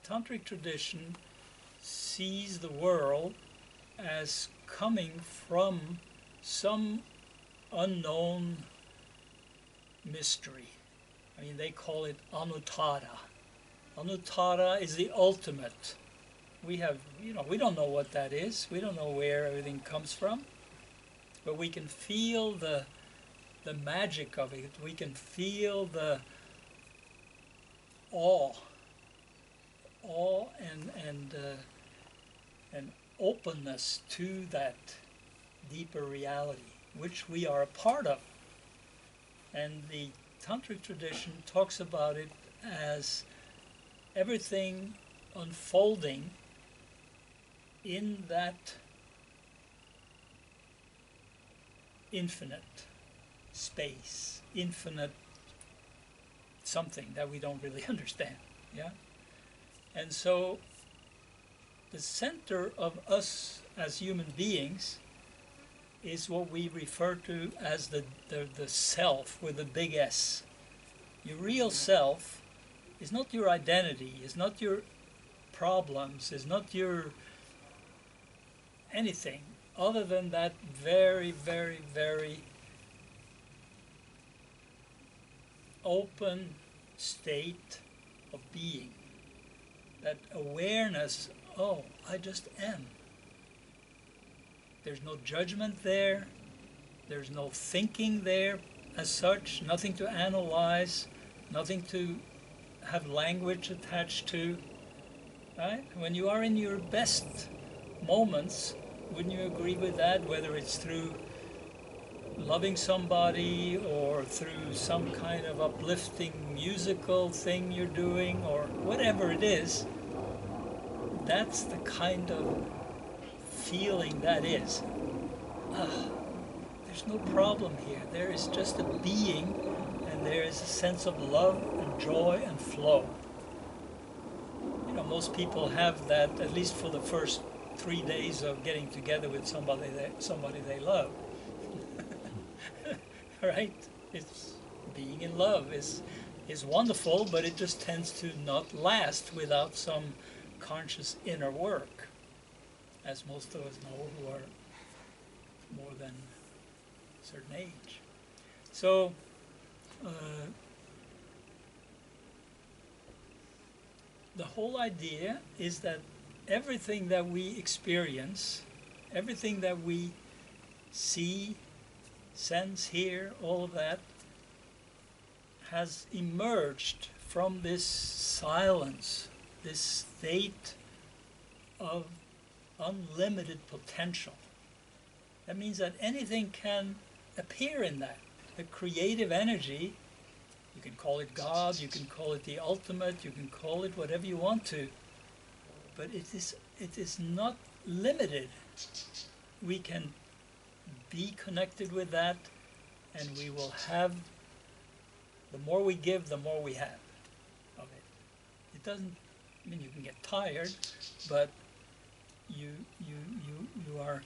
tantric tradition sees the world as coming from some unknown mystery. I mean, they call it anuttara. Anuttara is the ultimate. We have, we don't know what that is. We don't know where everything comes from. But we can feel the magic of it. We can feel the awe and openness to that deeper reality, which we are a part of. And the tantric tradition talks about it as everything unfolding in that infinite space, infinite something that we don't really understand. Yeah? And so the center of us as human beings is what we refer to as the self with a big S. Your real self is not your identity, is not your problems, is not your anything other than that very, very, very open state of being. That awareness, oh, I just am. There's no judgment there. There's no thinking there as such, nothing to analyze, nothing to have language attached to. Right? When you are in your best moments, wouldn't you agree with that? Whether it's through loving somebody or through some kind of uplifting musical thing you're doing or whatever it is, that's the kind of feeling that is. There's no problem here. There is just a being, and there is a sense of love and joy and flow. Most people have that, at least for the first 3 days of getting together with somebody they love. Right? It's being in love is wonderful, but it just tends to not last without some conscious inner work, as most of us know who are more than a certain age. So the whole idea is that everything that we experience, everything that we see, sense, hear, all of that has emerged from this silence, this state of unlimited potential. That means that anything can appear in that. The creative energy, you can call it God, you can call it the ultimate, you can call it whatever you want to, but it is not limited. We can be connected with that, and we will have, the more we give, the more we have of it. It doesn't mean you can get tired, but you are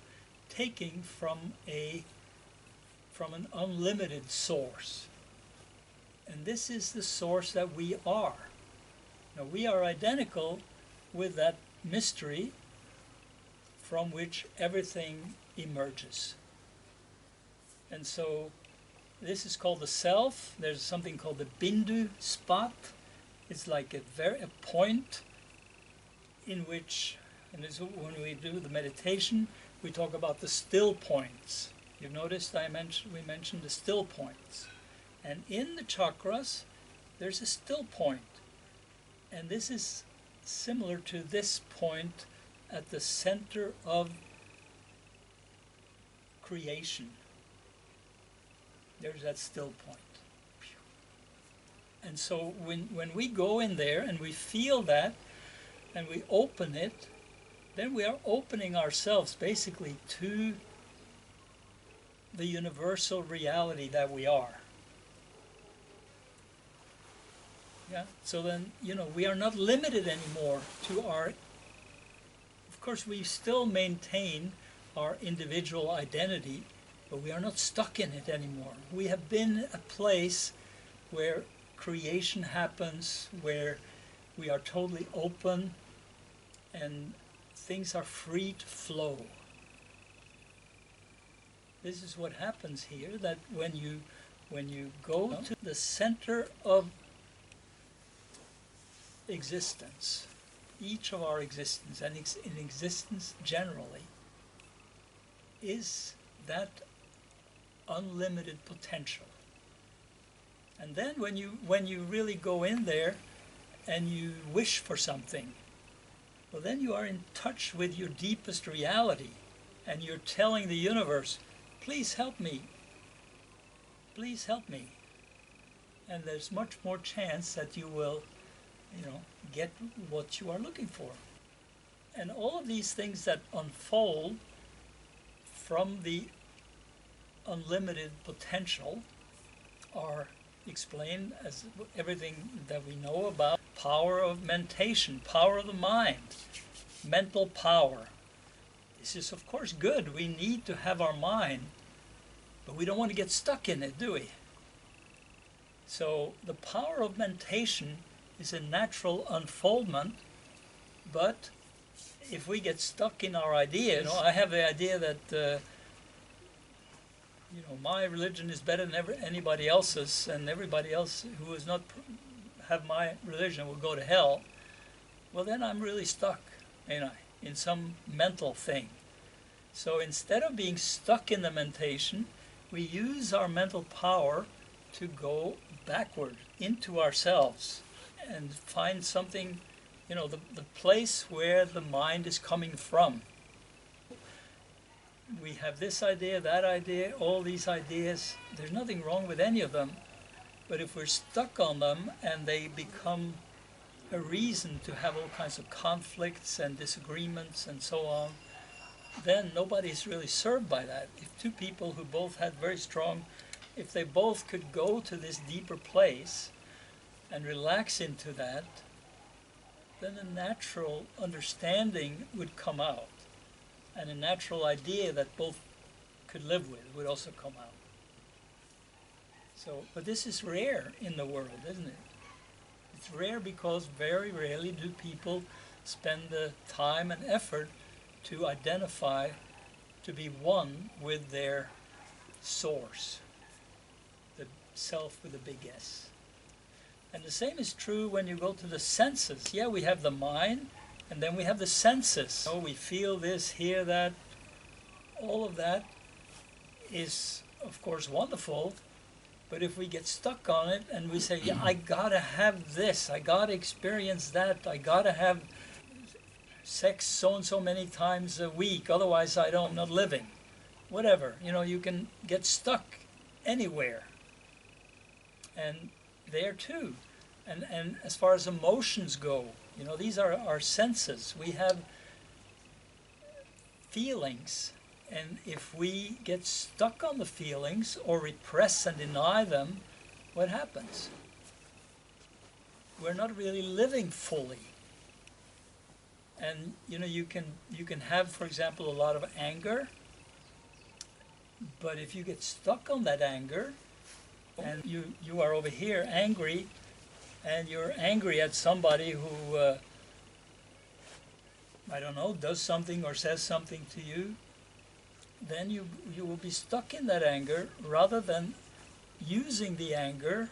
taking from an unlimited source. And this is the source that we are. Now, we are identical with that mystery from which everything emerges. And so this is called the self. There's something called the bindu spot. It's like a point in which, and this, when we do the meditation, we talk about the still points. You've noticed we mentioned the still points. And in the chakras, there's a still point. And this is similar to this point at the center of creation. There's that still point. And so when we go in there and we feel that and we open it, then we are opening ourselves basically to the universal reality that we are. Yeah? So then, we are not limited anymore to our, of course we still maintain our individual identity, but we are not stuck in it anymore. We have been a place where creation happens, where we are totally open, and things are free to flow. This is what happens here, that when you go to the center of existence, each of our existence, and in existence generally, is that unlimited potential. And then when you really go in there and you wish for something, well, then you are in touch with your deepest reality, and you're telling the universe, please help me, please help me. And there's much more chance that you will, get what you are looking for. And all of these things that unfold from the unlimited potential are explained as everything that we know about power of mentation, power of the mind, mental power. This is of course good. We need to have our mind, but we don't want to get stuck in it, do we? So the power of mentation is a natural unfoldment, but if we get stuck in our ideas, I have the idea that my religion is better than anybody else's, and everybody else who does not have my religion will go to hell. Well, then I'm really stuck, in some mental thing. So instead of being stuck in the mentation, we use our mental power to go backward into ourselves and find something, the place where the mind is coming from. We have this idea, that idea, all these ideas. There's nothing wrong with any of them, but if we're stuck on them and they become a reason to have all kinds of conflicts and disagreements and so on, then nobody's really served by that. If two people who both had very strong, if they both could go to this deeper place and relax into that, then a natural understanding would come out, and a natural idea that both could live with would also come out. So, but this is rare in the world, isn't it? It's rare because very rarely do people spend the time and effort to identify, to be one with their source, the self with a big S. And the same is true when you go to the senses. Yeah, we have the mind, and then we have the senses. We feel this, hear that. All of that is, of course, wonderful. But if we get stuck on it and we say, yeah, I gotta have this, I gotta experience that, I gotta have sex so and so many times a week, otherwise I'm not living. Whatever, you can get stuck anywhere. And there too. And as far as emotions go, these are our senses. We have feelings, and if we get stuck on the feelings or repress and deny them, what happens? We're not really living fully. And you can have, for example, a lot of anger, but if you get stuck on that anger, and you are over here angry, and you're angry at somebody who, does something or says something to you, then you will be stuck in that anger rather than using the anger.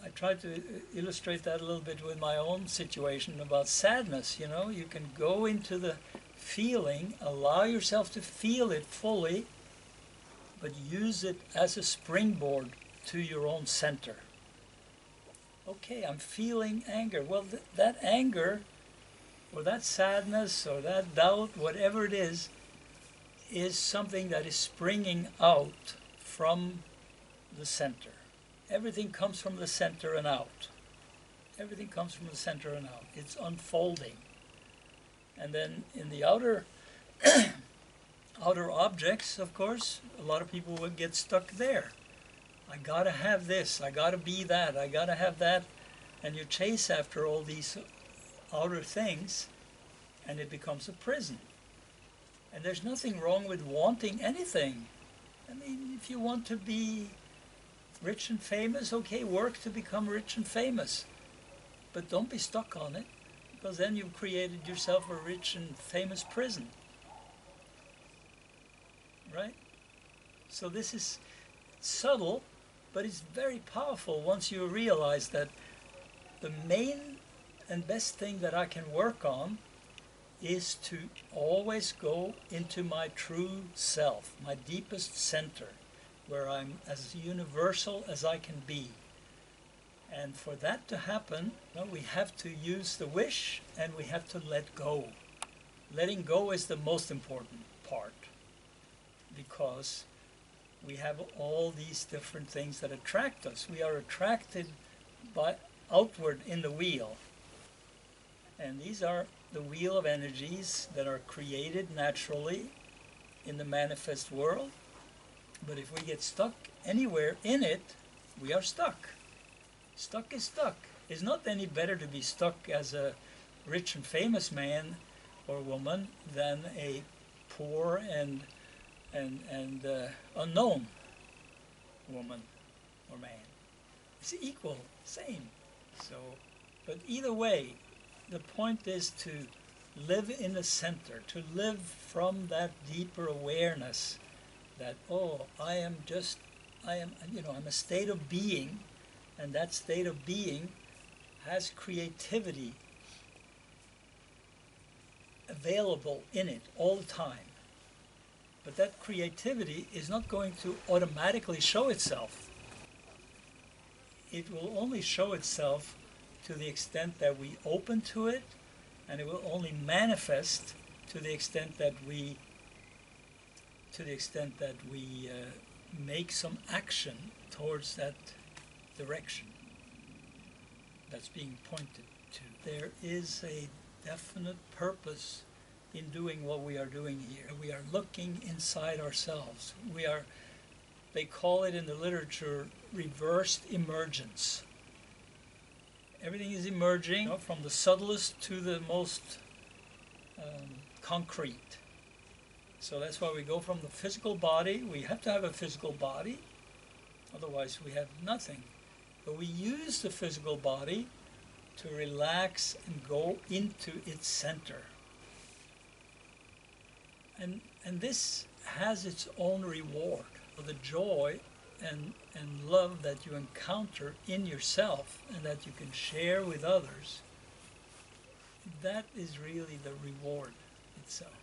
I tried to illustrate that a little bit with my own situation about sadness. You can go into the feeling, allow yourself to feel it fully, but use it as a springboard to your own center. Okay, I'm feeling anger. Well, that anger, or that sadness, or that doubt, whatever it is something that is springing out from the center. Everything comes from the center and out. Everything comes from the center and out. It's unfolding. And then in the outer objects, of course, a lot of people would get stuck there. I gotta have this, I gotta be that, I gotta have that. And you chase after all these outer things, and it becomes a prison. And there's nothing wrong with wanting anything. I mean, if you want to be rich and famous, okay, work to become rich and famous. but don't be stuck on it, because then you've created yourself a rich and famous prison, right? So this is subtle, but it's very powerful once you realize that the main and best thing that I can work on is to always go into my true self, my deepest center, where I'm as universal as I can be. And for that to happen, well, we have to use the wish and we have to let go. Letting go is the most important part, because we have all these different things that attract us. We are attracted by outward in the wheel. And these are the wheel of energies that are created naturally in the manifest world. But if we get stuck anywhere in it, we are stuck. Stuck is stuck. It's not any better to be stuck as a rich and famous man or woman than a poor and unknown woman or man. It's equal, same. So, but either way, the point is to live in the center, to live from that deeper awareness that, oh, I'm a state of being, and that state of being has creativity available in it all the time. But that creativity is not going to automatically show itself. It will only show itself to the extent that we open to it, and it will only manifest to the extent that we make some action towards that direction that's being pointed to. There is a definite purpose in doing what we are doing here. We are looking inside ourselves. They call it in the literature, reversed emergence. Everything is emerging, from the subtlest to the most concrete. So that's why we go from the physical body. We have to have a physical body, otherwise we have nothing. But we use the physical body to relax and go into its center. And this has its own reward. The joy and love that you encounter in yourself and that you can share with others, that is really the reward itself.